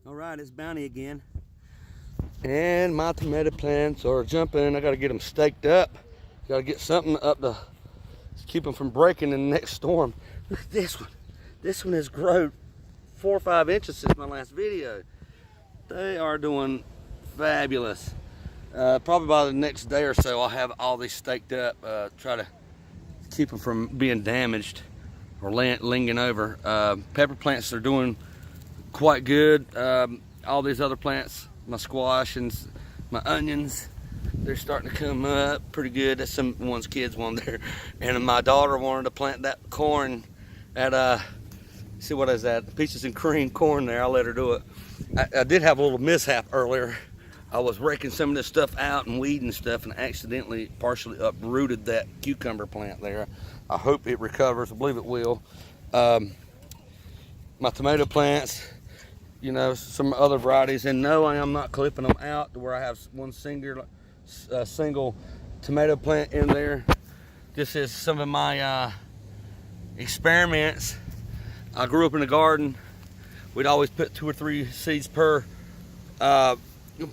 All right, it's Bounty again. And my tomato plants are jumping. I gotta get them staked up. Gotta get something up to keep them from breaking in the next storm. Look at this one. This one has grown 4 or 5 inches since my last video. They are doing fabulous. Probably by the next day or so, I'll have all these staked up. Try to keep them from being damaged or linging over. Pepper plants are doing quite good. All these other plants, my squash and my onions, they're starting to come up pretty good. That's someone's kids one there. And my daughter wanted to plant that corn at see, what is that? Peaches and cream corn there. I'll let her do it. I did have a little mishap earlier. I was raking some of this stuff out and weeding stuff and accidentally partially uprooted that cucumber plant there. I hope it recovers. I believe it will. My tomato plants, you know, some other varieties, and no, I am not clipping them out to where I have one single tomato plant in there. This is some of my experiments. I grew up in the garden. We'd always put 2 or 3 seeds per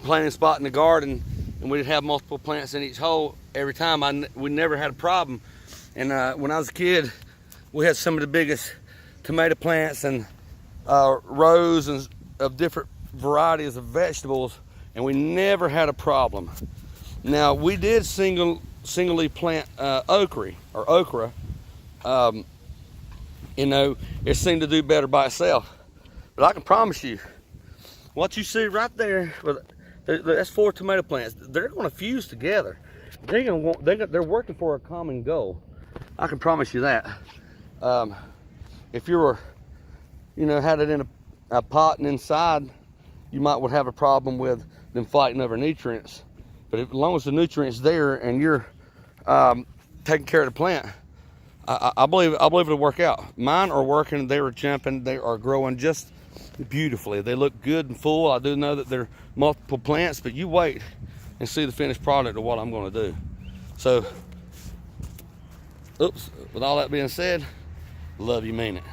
planting spot in the garden, and we'd have multiple plants in each hole every time. We never had a problem. And when I was a kid, we had some of the biggest tomato plants and rows of different varieties of vegetables, and we never had a problem. Now, we did singly plant okra. You know, it seemed to do better by itself. But I can promise you, what you see right there, that's 4 tomato plants. They're going to fuse together. They're working for a common goal. I can promise you that. If you were, you know, had it in a pot and inside, you might would have a problem with them fighting over nutrients. But as long as the nutrients there and you're taking care of the plant, I believe it'll work out. Mine are working. They are jumping. They are growing just beautifully. They look good and full. I do know that they're multiple plants, but you wait and see the finished product of what I'm going to do. So, with all that being said, love you, mean it.